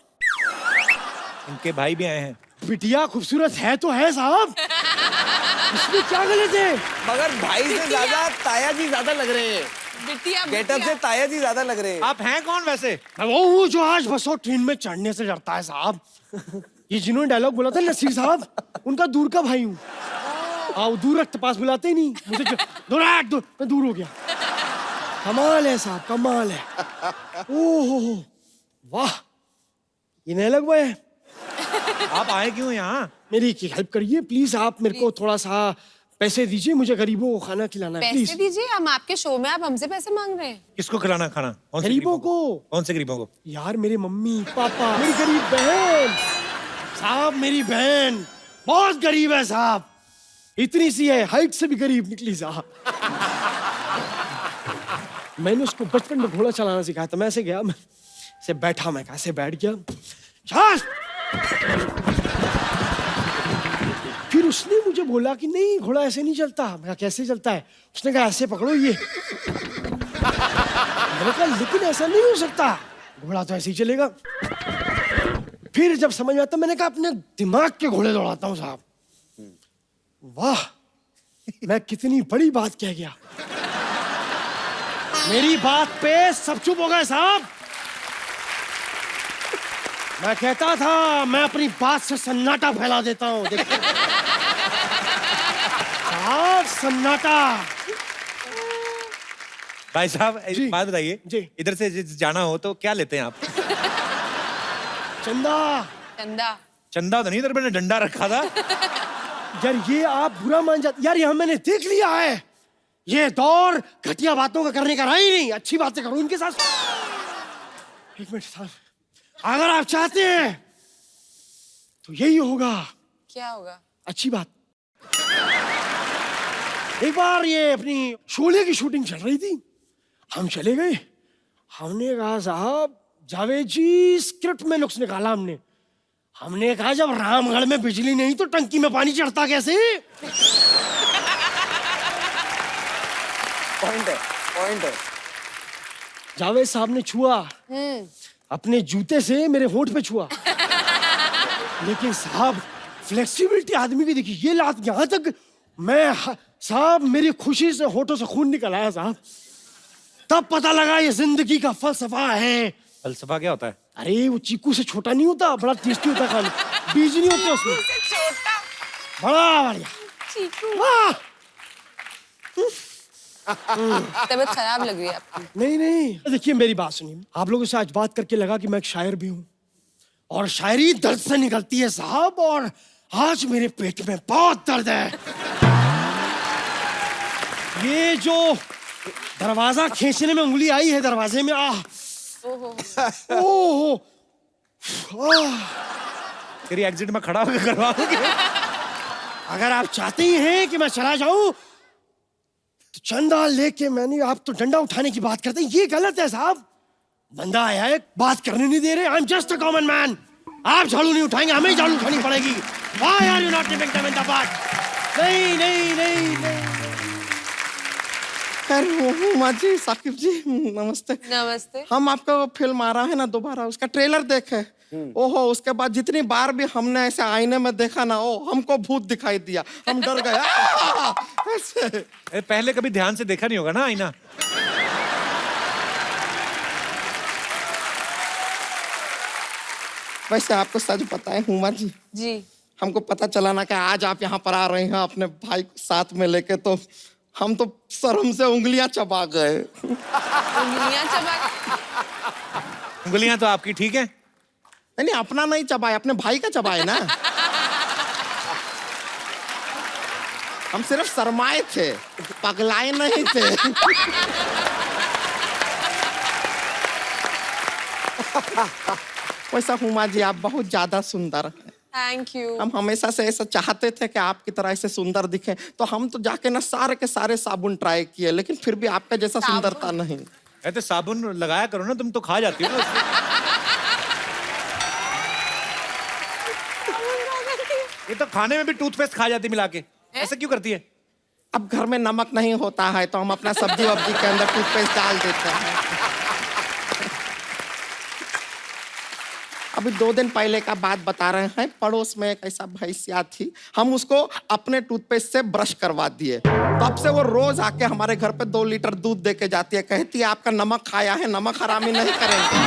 इनके भाई भी आए हैं. बिटिया खूबसूरत है तो है साहब, इसमें क्या गलत है? मगर भाई से ज्यादा ताया जी ज्यादा लग रहे हैं. बिटिया गेटअप से ताया जी ज्यादा लग रहे हैं. आप हैं कौन वैसे? मैं वो हूँ जो आज बस और ट्रेन में चढ़ने से डरता है साहब. ये जिन्होंने डायलॉग बोला था नसीर साहब, उनका दूर का भाई हूँ. आओ दूर रख, पास बुलाते ही नहीं मुझे. मैं दूर हो गया. कमाल है साहब, कमाल है. ओहो वाह, ये नहीं लग है. आप आए क्यों यहाँ? मेरी एक हेल्प करिए प्लीज. आप मेरे को थोड़ा सा पैसे दीजिए, मुझे गरीबों को खाना खिलाना है पैसे प्लीज. दीजिए, हम आपके शो में, आप हमसे पैसे मांग रहे हैं. किसको खिलाना खाना? कौन से गरीबों को. कौन से गरीबों को? यार मेरे मम्मी पापा, मेरी गरीब बहन साहब, मेरी बहन बहुत गरीब है साहब. इतनी सी है, हाइट से भी गरीब निकली साहब. मैंने उसको बचपन में घोड़ा चलाना सिखाया था. मैं ऐसे गया, मैं ऐसे बैठा, मैं ऐसे बैठ गया. शाबाश. फिर उसने मुझे बोला कि नहीं घोड़ा ऐसे नहीं चलता. मैं कहा कैसे चलता है? उसने कहा ऐसे पकड़ो ये. मैंने कहा लेकिन ऐसा नहीं हो सकता, घोड़ा तो ऐसे ही चलेगा. फिर जब समझ में आता, मैंने कहा अपने दिमाग के घोड़े दौड़ाता हूँ साहब. वाह, मैं कितनी बड़ी बात कह गया. मेरी बात पे सब चुप हो गए साहब. मैं कहता था मैं अपनी बात से सन्नाटा फैला देता हूँ. देखो साहब, सन्नाटा. भाई साहब जी। एक बात बताइए, जी। इधर से जाना हो तो क्या लेते हैं आप? चंदा. चंदा. चंदा तो नहीं, इधर मैंने डंडा रखा था. यार ये आप बुरा मान जाते. यार ये मैंने देख लिया है, ये दौर घटिया बातों का करने का रहा ही नहीं. अच्छी बातें करो इनके साथ. एक मिनट साहब, अगर आप चाहते हैं तो यही होगा. क्या होगा? अच्छी बात. एक बार ये अपनी शोले की शूटिंग चल रही थी, हम चले गए. हमने कहा साहब जावेद जी स्क्रिप्ट में नुक्स निकाला हमने. हमने कहा जब रामगढ़ में बिजली नहीं तो टंकी में पानी चढ़ता कैसे? पॉइंट है, पॉइंट है. जावेद साहब ने छुआ, अपने जूते से मेरे होंठ पे छुआ. लेकिन साहब फ्लेक्सिबिलिटी आदमी की दिखी. ये लात यहाँ तक, मैं साहब मेरी खुशी से होठों से खून निकल आया साहब. तब पता लगा ये जिंदगी का फलसफा है. फलसफा क्या होता है? अरे वो चीकू से छोटा नहीं होता, बड़ा टेस्टी होता है खाने. बीज नहीं होते उसमें. छोटा बड़ा बढ़िया. चीकू. वाह. तबीयत खराब लग रही है आपकी. नहीं नहीं, देखिए मेरी बात सुनिए. आप लोगों से आज बात करके लगा कि मैं एक शायर भी हूँ, और शायरी दर्द से निकलती है साहब. और आज मेरे पेट में बहुत दर्द है. ये जो दरवाजा खींचने में उंगली आई है दरवाजे में, आह ओहो. तेरी एग्जिट में खड़ा होकर करवा दोगे? अगर आप चाहते ही हैं कि मैं चला जाऊं तो चंदा लेके, मैंने आप तो डंडा उठाने की बात करते हैं, ये गलत है साहब. बंदा आया है, बात करने नहीं दे रहे. I am just a common man. आप झाड़ू नहीं उठाएंगे, हमें झाड़ू उठानी पड़ेगी. Why are you not giving them in the butt? नहीं नहीं नहीं नहीं. खैर हुमा जी, साकिब जी, नमस्ते। नमस्ते। हम आपका फिल्म आ रहा है ना दोबारा, उसका ट्रेलर देखे। ओहो, उसके बाद जितनी बार भी हमने ऐसे आईने में देखा ना, ओ हमको भूत दिखाई दिया, हम डर गए। ऐसे। अरे पहले कभी ध्यान से देखा नहीं होगा ना आईना। वैसे आपको सच पता है हुमा जी, जी। हमको पता चला ना कि आज आप यहाँ पर आ रहे हैं अपने भाई को साथ में लेके, तो हम तो शर्म से उंगलियां चबा गए। उंगलियां चबा। उंगलियां तो आपकी ठीक है। नहीं, अपना नहीं चबाए, अपने भाई का चबाए ना। हम सिर्फ शर्माए थे, पगलाए नहीं थे। वैसा हुमा जी आप बहुत ज्यादा सुंदर हैं। Thank you. हम हमेशा से ऐसा चाहते थे कि आपकी तरह ऐसे सुंदर दिखे, तो हम तो जाके ना सारे के सारे साबुन ट्राई किए, लेकिन फिर भी आपका जैसा सुंदरता नहीं। तो साबुन लगाया करो ना, तुम तो खा जाती हो ना उसको। ये तो खाने में भी टूथपेस्ट खा जाती मिला के, ऐसा क्यों करती है? अब घर में नमक नहीं होता है तो हम अपना सब्जी वब्जी के अंदर टूथपेस्ट डाल देते हैं। अभी 2 दिन पहले का बात बता रहे हैं, पड़ोस में एक ऐसा भैंसिया थी, हम उसको अपने टूथपेस्ट से ब्रश करवा दिए, तब से वो रोज आके हमारे घर पे 2 लीटर दूध दे के जाती है, कहती है आपका नमक खाया है, नमक हरामी नहीं करेंगे।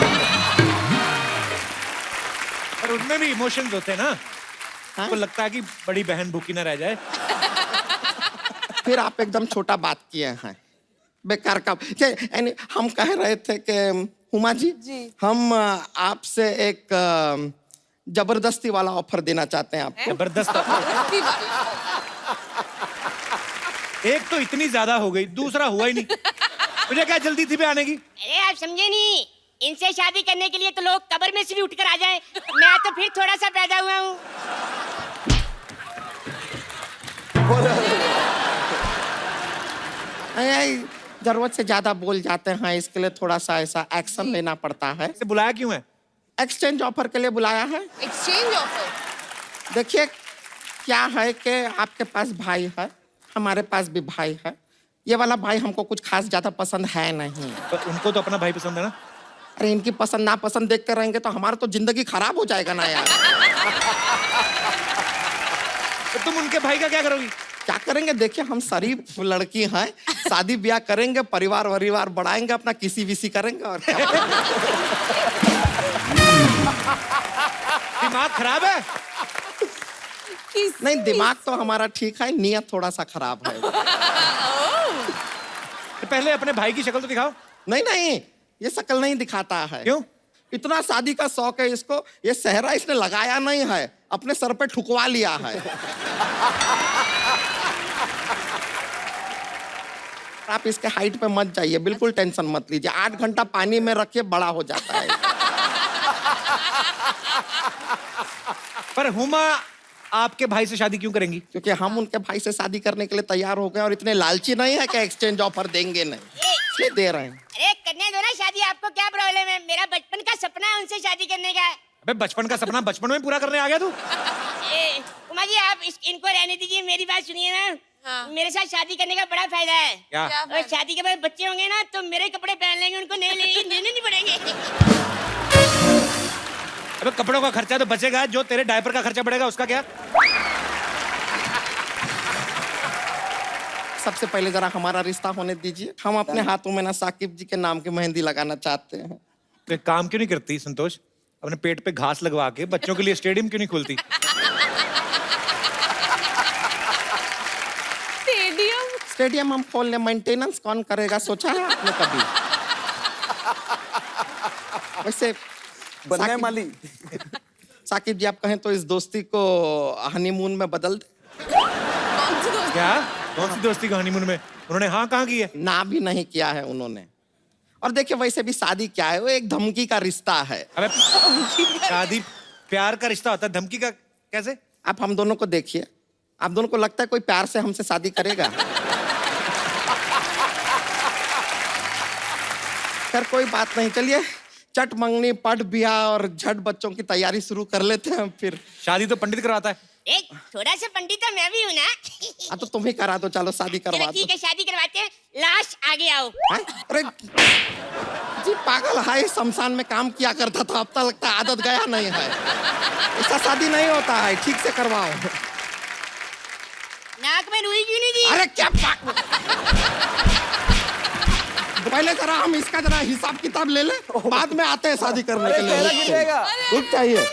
और उनमें भी इमोशंस होते हैं ना, हाँ? आपको लगता है कि बड़ी बहन भूखी ना रह जाए। फिर आप एकदम छोटा बात किए हैं, बेकार का। हम कह रहे थे कि हुमा जी, हम आपसे एक जबरदस्ती वाला ऑफर देना चाहते हैं आपको। जबरदस्त। एक तो इतनी ज्यादा हो गई, दूसरा हुआ ही नहीं। मुझे क्या जल्दी थी पे आने की? अरे आप समझे नहीं, इनसे शादी करने के लिए तो लोग कब्र में से भी उठकर आ जाएं। मैं तो फिर थोड़ा सा पैदा हुआ हूँ। जरूरत से ज्यादा बोल जाते हैं, इसके लिए थोड़ा सा ऐसा एक्शन लेना पड़ता है। इसे बुलाया क्यों है? एक्सचेंज ऑफर के लिए बुलाया है। Exchange offer? देखिए क्या है कि आपके पास भाई है, हमारे पास भी भाई है। ये वाला भाई हमको कुछ खास ज्यादा पसंद है नहीं। तो उनको तो अपना भाई पसंद है ना। अरे इनकी पसंद ना पसंद देखते रहेंगे तो हमारा तो जिंदगी खराब हो जाएगा ना यार। तो तुम उनके भाई का क्या करोगी? क्या करेंगे, देखिए हम शरीफ लड़की हैं, शादी ब्याह करेंगे, परिवार वरिवार बढ़ाएंगे, अपना किसी विसी करेंगे और क्या। दिमाग खराब है? नहीं, दिमाग तो हमारा ठीक है, नियत थोड़ा सा खराब है। तो पहले अपने भाई की शक्ल तो दिखाओ। नहीं नहीं, ये शक्ल नहीं दिखाता है। क्यों? इतना शादी का शौक है इसको, ये सेहरा इसने लगाया नहीं है, अपने सर पे ठुकवा लिया है। आप इसके हाइट पे मत जाइए, बिल्कुल टेंशन मत लीजिए, 8 घंटा पानी में रखिए, बड़ा हो जाता है। पर हुमा आपके भाई से शादी क्यों करेंगी? क्योंकि हम उनके भाई से शादी करने के लिए तैयार हो गए और इतने लालची नहीं है कि एक्सचेंज ऑफर देंगे नहीं, इसलिए दे रहे हैं। अरे करने दो ना शादी, आपको क्या प्रॉब्लम है? मेरा बचपन का सपना है उनसे शादी करने का। अबे बचपन का सपना बचपन में पूरा करने आ गया तू? उमा जी आप इनको रहने दीजिए, मेरी बात सुनिए ना। हाँ। मेरे साथ शादी करने का बड़ा फायदा है। क्या? और शादी के बाद बच्चे होंगे ना तो मेरे कपड़े पहन लेंगे, उनको लेने नहीं पड़ेंगे। अबे कपड़ों का खर्चा तो बचेगा, जो तेरे डायपर का खर्चा बढ़ेगा उसका क्या? सबसे पहले जरा हमारा रिश्ता होने दीजिए, हम अपने हाथों में ना साकिब जी के नाम की मेहंदी लगाना चाहते हैं। तो एक काम क्यों नहीं करती संतोष, अपने पेट पे घास लगवा के बच्चों के लिए स्टेडियम क्यों नहीं खोलती? स्टेडियम हम खोल ले, मेंटेनेंस कौन करेगा, सोचा है आपने कभी? वैसे बनने वाली। साकिब जी आप कहें तो इस दोस्ती को हनीमून में बदल दे। क्या? कौन सी दोस्ती का हनीमून में? उन्होंने हाँ कहाँ की है? ना भी नहीं किया है उन्होंने। और देखिए वैसे भी शादी क्या है, वो एक धमकी का रिश्ता है। अबे शादी प्यार का रिश्ता होता है, धमकी का कैसे? आप हम दोनों को देखिए, आप दोनों को लगता है कोई प्यार से हमसे शादी करेगा? खैर कोई बात नहीं, चलिए चट मंगनी पट ब्याह और झट बच्चों की तैयारी शुरू कर लेते हैं। फिर शादी तो पंडित करवाता है। एक थोड़ा सा पंडित तो मैं भी हूँ ना। हाँ तो तुम ही करा दो, चलो शादी चलो करवा दो। ठीक है, शादी करवाते हैं। लाश आगे आओ। हैं? अरे जी पागल है, शमशान में काम किया करता था, अब तक लगता है आदत गया नहीं है। ऐसा शादी नहीं होता है, ठीक से करवाओ। नाक में रुई क्यों नहीं दी? अरे क्या पहले जरा हम इसका जरा हिसाब किताब ले ले, बाद में आते हैं शादी करने के लिए। रुक चाहिए।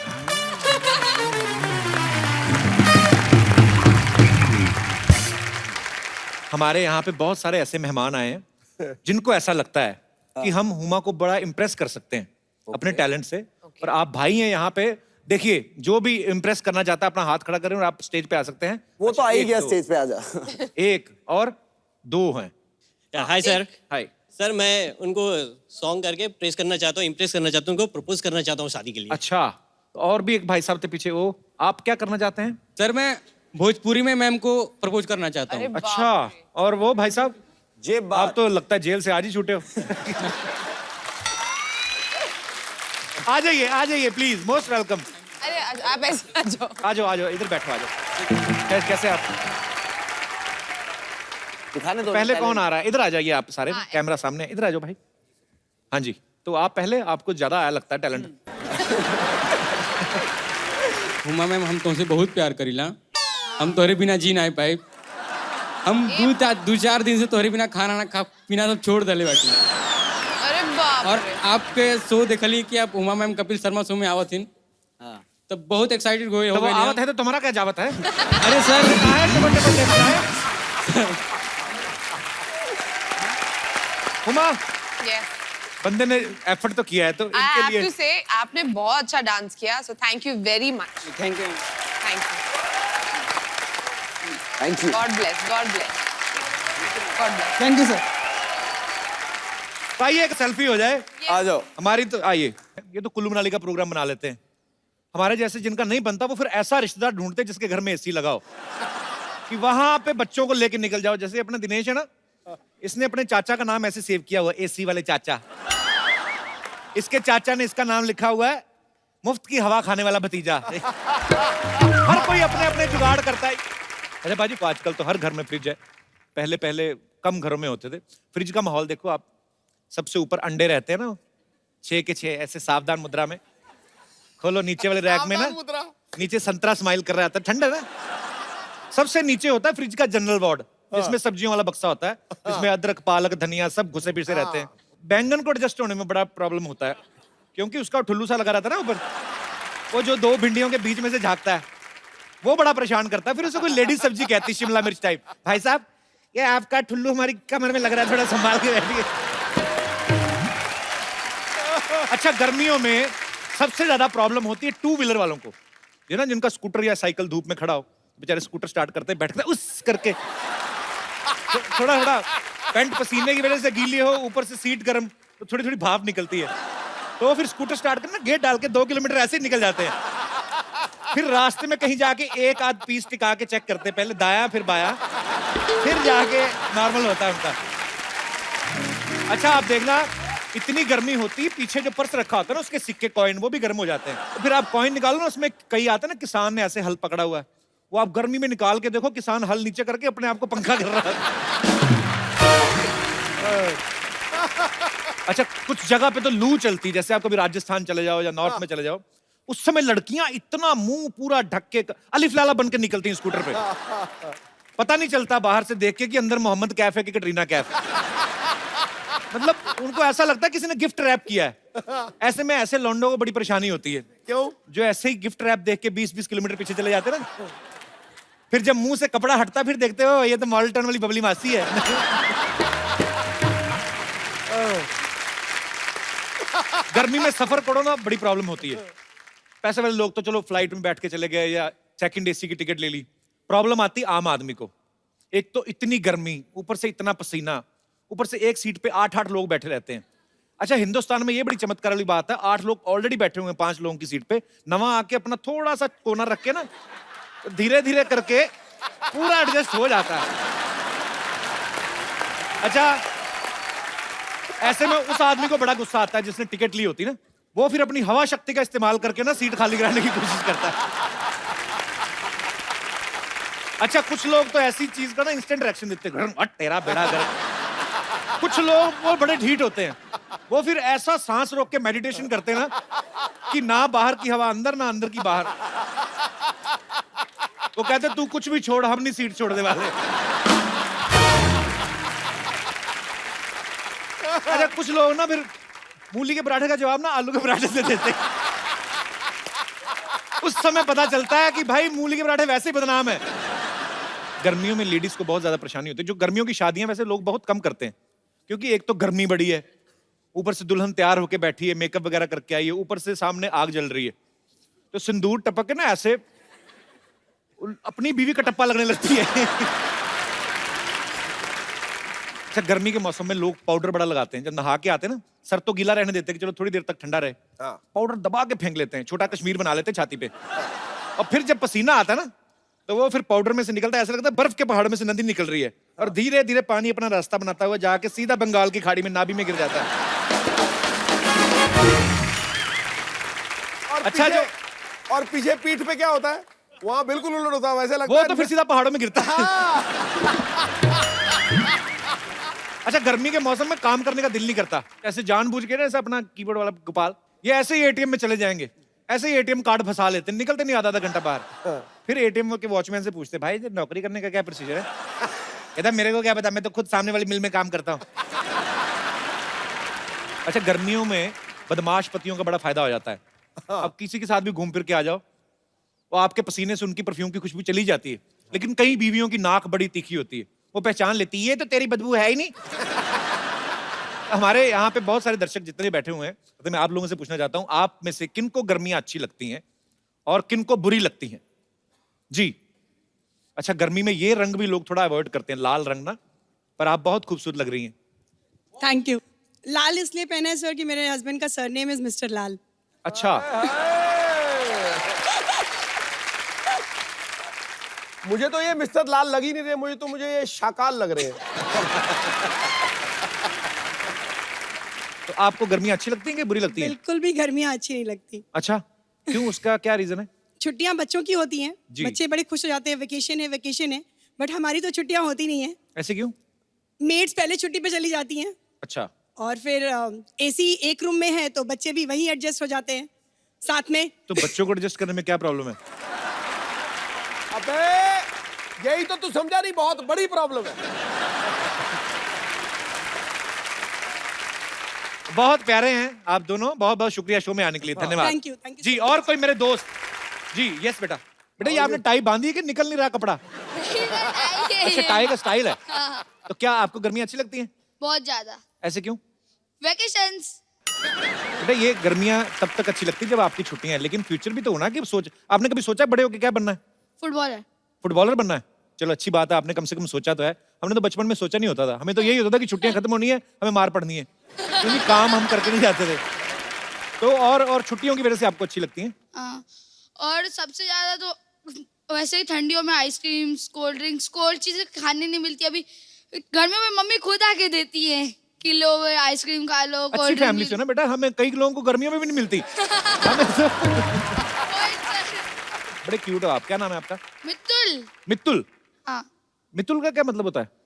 हमारे यहाँ पे बहुत सारे ऐसे मेहमान आए हैं जिनको ऐसा लगता है कि हम हुमा को बड़ा इम्प्रेस कर सकते हैं अपने टैलेंट से। और आप भाई हैं यहाँ पे, देखिए जो भी इम्प्रेस करना चाहता है अपना हाथ खड़ा करें और आप स्टेज पे आ सकते हैं। वो तो आ ही एक गया दो। स्टेज पे, आजा। एक और दो हैं। Hi sir. हाय सर मैं उनको सॉन्ग करके प्रेस करना चाहता हूँ, इम्प्रेस करना चाहता हूँ, उनको प्रपोज करना चाहता हूँ शादी के लिए। अच्छा, तो और भी एक भाई साहब थे पीछे, वो आप क्या करना चाहते हैं? सर मैं भोजपुरी में मैम को प्रपोज करना चाहता हूँ। अच्छा, और वो भाई साहब आप तो लगता है जेल से आज ही छूटे हो। आ जाइए प्लीज, मोस्ट वेलकम। अरे आप ऐसे आ जाओ। आ जाओ इधर बैठो, आ जाओ। कैसे आप? दिखाने दो। पहले कौन आ रहा है? इधर आ जाइए आप सारे, कैमरा सामने, इधर आ जाओ भाई। हाँ जी, तो आप पहले, आपको ज्यादा आया लगता है टैलेंट। हुमा मैम हम तुमसे बहुत प्यार करीला, हम तोहरे बिना जी नहीं पाए। हम दो चार दिन से तोहरे बिना खाना ना खा पीना सब छोड़ दले बाटी। अरे बाप और रे। आपके शो देखली कि आप हुमा मैम कपिल शर्मा शो में आवत हिन, तो बहुत एक्साइटेड हो तो वो गए। आवत है तो तुम्हारा क्या जावत है? अरे सर हुमा, Yes. बंदे ने एफर्ट तो किया है, तो I इनके have लिए to say, आपने बहुत अच्छा डांस किया, so thank you very much. Thank you. Thank you. Thank you. God bless. God bless. God bless. Thank you sir. तो आइए एक सेल्फी हो जाए। आ जाओ। हमारी तो आइए, ये तो कुल्लू मनाली का प्रोग्राम बना लेते हैं। हमारे जैसे जिनका नहीं बनता वो फिर ऐसा रिश्तेदार ढूंढते जिसके घर में एसी लगाओ कि वहां पे बच्चों को लेके निकल जाओ। जैसे अपना दिनेश है ना, इसने अपने चाचा का नाम ऐसे सेव किया हुआ, एसी वाले चाचा। इसके चाचा ने इसका नाम लिखा हुआ है मुफ्त की हवा खाने वाला भतीजा। हर कोई अपने अपने जुगाड़ करता है। अच्छा बाजी को आजकल तो हर घर में फ्रिज है, पहले पहले कम घरों में होते थे। फ्रिज का माहौल देखो आप, सबसे ऊपर अंडे रहते हैं ना, 6 के 6 ऐसे सावधान मुद्रा में। खोलो नीचे वाले रैक में ना, नीचे संतरा स्माइल कर रहा था, ठंड है ना। सबसे नीचे होता है फ्रिज का जनरल वार्ड, जिसमें सब्जियों वाला बक्सा होता है, जिसमें अदरक पालक धनिया सब घुसे पिसे रहते हैं। बैंगन को एडजस्ट होने में बड़ा प्रॉब्लम होता है, क्योंकि उसका ठुल्लू सा लगा रहता है ना ऊपर, वो जो 2 भिंडियों के बीच में से झांकता है वो बड़ा परेशान करता है। फिर उसे कोई लेडीज सब्जी कहती, शिमला मिर्च टाइप। भाई साहब ये आपका ठुल्लू हमारी कमर में लग रहा है, थोड़ा संभाल के बैठिए। अच्छा, गर्मियों में सबसे ज्यादा प्रॉब्लम होती है 2 व्हीलर वालों को, ये ना जिनका स्कूटर या साइकिल धूप में खड़ा हो, बेचारे स्कूटर स्टार्ट करते हैं, बैठते हैं उस करके, थोड़ा थोड़ा पैंट पसीने की वजह से गीली हो, ऊपर से सीट गर्म, तो थोड़ी थोड़ी भाप निकलती है, तो फिर स्कूटर स्टार्ट करना, गेट डाल के 2 किलोमीटर ऐसे ही निकल जाते हैं। फिर रास्ते में कहीं जाके एक आध पीस टिका के चेक करते हैं, पहले दाया फिर बाया, फिर जाके नॉर्मल होता है उनका। अच्छा आप देखना, इतनी गर्मी होती है, पीछे जो पर्स रखा होता है ना उसके सिक्के कॉइन वो भी गर्म हो जाते हैं। तो फिर आप कॉइन निकालो ना, उसमें कई आते हैं ना, किसान ने ऐसे हल पकड़ा हुआ है, वो आप गर्मी में निकाल के देखो, किसान हल नीचे करके अपने आप को पंखा कर रहा है। अच्छा कुछ जगह पे तो लू चलती है, जैसे आप कभी राजस्थान चले जाओ या नॉर्थ में चले जाओ, उस समय लड़कियां इतना मुंह पूरा ढक के अलिफ लाला बन के निकलती हैं स्कूटर पे, पता नहीं चलता बाहर से देख के कि अंदर मोहम्मद कैफ है कि कटरीना कैफ। मतलब उनको ऐसा लगता है किसी ने गिफ्ट रैप किया है। ऐसे में ऐसे लौंडों को बड़ी परेशानी होती है। क्यों? जो ऐसे ही गिफ्ट रैप देख के 20-20 किलोमीटर पीछे चले जाते हैं ना, फिर जब मुंह से कपड़ा हटता फिर देखते हो ये तो मॉडल टाउन वाली बबली मासी है। गर्मी में सफर करो ना, बड़ी प्रॉब्लम होती है। पैसे वाले लोग तो चलो फ्लाइट में बैठ के चले गए या सेकंड एसी की टिकट ले ली। प्रॉब्लम आती आम आदमी को, एक तो इतनी गर्मी, ऊपर से इतना पसीना, ऊपर से एक सीट पे 8-8 लोग बैठे रहते हैं। अच्छा हिंदुस्तान में ये बड़ी चमत्कार वाली बात है, 8 लोग ऑलरेडी बैठे हुए हैं 5 लोगों की सीट पे, नवा आके अपना थोड़ा सा कोना रख के ना धीरे धीरे करके पूरा एडजस्ट हो जाता है। अच्छा ऐसे में उस आदमी को बड़ा गुस्सा आता है जिसने टिकट ली होती ना, वो फिर अपनी हवा शक्ति का इस्तेमाल करके ना सीट खाली कराने की कोशिश करता है। अच्छा कुछ लोग तो ऐसी चीज का ना इंस्टेंट रिएक्शन देते हैं, "घर्म, हट तेरा बेड़ा गर्क"। कुछ लोग वो बड़े ढीठ होते हैं, वो फिर ऐसा सांस रोक के मेडिटेशन करते हैं ना कि ना बाहर की हवा अंदर ना अंदर की बाहर। वो कहते तू कुछ भी छोड़, हम नहीं सीट छोड़ने वाले। अच्छा कुछ लोग ना फिर मूली के पराठे का जवाब ना आलू के पराठे से देते हैं। उस समय पता चलता है कि भाई मूली के पराठे वैसे ही बदनाम है। गर्मियों में लेडीज को बहुत ज्यादा परेशानी होती है। जो गर्मियों की शादियां वैसे लोग बहुत कम करते हैं, क्योंकि एक तो गर्मी बड़ी है, ऊपर से दुल्हन तैयार होके बैठी है, मेकअप वगैरह करके आई है, ऊपर से सामने आग जल रही है, तो सिंदूर टपक के ना ऐसे अपनी बीवी का टप्पा लगने लगती है। अच्छा गर्मी के मौसम में लोग पाउडर बड़ा लगाते हैं, जब नहा के आते हैं ना सर तो गीला रहने देते हैं कि चलो थोड़ी देर तक ठंडा रहे, पाउडर दबा के फेंक लेते हैं, छोटा कश्मीर बना लेते हैं छाती पे, और फिर जब पसीना आता है ना तो वो फिर पाउडर में से निकलता है, ऐसा लगता है बर्फ के पहाड़ में से नदी निकल रही है, और धीरे धीरे पानी अपना रास्ता बनाता हुआ जाके सीधा बंगाल की खाड़ी में नाभि में गिर जाता है। अच्छा जो और पीछे पीठ पे क्या होता है, वहाँ बिल्कुल उलट होता है, वैसे लगता वो है तो फिर सीधा पहाड़ों में गिरता है। अच्छा गर्मी के मौसम में काम करने का दिल नहीं करता, ऐसे जानबूझ के ना ऐसे अपना कीबोर्ड वाला गोपाल ये ऐसे ही एटीएम में चले जाएंगे, ऐसे ही एटीएम कार्ड फंसा लेते, निकलते नहीं आधा घंटा बाहर। फिर एटीएम के वॉचमैन से पूछते भाई नौकरी करने का क्या प्रोसीजर है, कहता मेरे को क्या पता, मैं तो खुद सामने वाली मिल में काम करता हूँ। अच्छा गर्मियों में बदमाश पतियों का बड़ा फायदा हो जाता है। अब किसी के साथ भी घूम फिर के आ जाओ, वो आपके पसीने से उनकी परफ्यूम की खुशबू चली जाती है, लेकिन कई बीवियों की नाक बड़ी तीखी होती है, वो पहचान लेती है ये तो तेरी बदबू है ही नहीं। हमारे यहाँ पे बहुत सारे दर्शक जितने बैठे हुए हैं, तो मैं आप लोगों से पूछना चाहता हूँ आप में से किनको गर्मियां अच्छी लगती हैं और किनको बुरी लगती हैं जी। अच्छा गर्मी में ये रंग भी लोग थोड़ा अवॉइड करते हैं, लाल रंग ना, पर आप बहुत खूबसूरत लग रही हैं। Thank you. लाल इसलिए पहना है सर कि मेरे हस्बैंड का सरनेम इज मिस्टर लाल। अच्छा मुझे तो ये मिस्टर लाल लग ही नहीं रहे, मुझे ये शाकाल लग रहे हैं। तो आपको गर्मियां अच्छी लगती हैं कि बुरी लगती हैं? बिल्कुल भी गर्मियाँ अच्छी नहीं लगती। अच्छा क्यों, उसका क्या रीजन है? छुट्टियां बच्चों की होती हैं, जी। बच्चे बड़े खुश हो जाते हैं, वेकेशन है, बट हमारी तो छुट्टियां होती नहीं है। ऐसे क्यों? मेड्स पहले छुट्टी पे चली जाती हैं, अच्छा और फिर एसी एक रूम में है तो बच्चे भी वहीं एडजस्ट हो जाते हैं साथ में। तो बच्चों को एडजस्ट करने में क्या प्रॉब्लम है? अबे यही तो तू समझा नहीं, बहुत बड़ी प्रॉब्लम है। बहुत प्यारे हैं आप दोनों, बहुत बहुत शुक्रिया शो में आने के लिए, धन्यवाद। थैंक यू जी। और कोई मेरे दोस्त जी? यस बेटा, बेटा ये आपने टाई बांधी है कि निकल नहीं रहा कपड़ा? अच्छा टाई का स्टाइल है। तो क्या आपको गर्मियां अच्छी लगती हैं? बहुत ज्यादा। ऐसे क्यों? वेकेशंस। बेटा ये गर्मियां तब तक अच्छी लगती है जब आपकी छुट्टियां हैं, लेकिन फ्यूचर भी तो होना कि आपने कभी सोचा बड़े होके क्या बनना है? फुटबॉलर। फुटबॉलर बनना है? चलो अच्छी बात है, आपने कम से कम सोचा तो है। हमने तो बचपन में सोचा नहीं होता था, हमें तो यही होता था कि छुट्टियां खत्म होनी है, हमें मार पड़नी है, क्योंकि काम हम करके नहीं जाते थे। तो और छुट्टियों की वजह से आपको अच्छी लगती हैं? हाँ, और सबसे ज्यादा तो वैसे ही ठंडियों में आइसक्रीम्स, कोल्ड ड्रिंक्स, कोल्ड चीजें खाने नहीं मिलती। अभी गर्मियों में मम्मी खुद आके देती है कि लो आइसक्रीम खा लो, अच्छी कोल्ड फैमिली से ना बेटा, हमें कई लोगों को गर्मियों में भी नहीं मिलती। हमें तो बड़े क्यूट हो आप। क्या नाम है आपका? मित्तुल। मित्तुल? हाँ। मित्तुल का क्या मतलब होता है?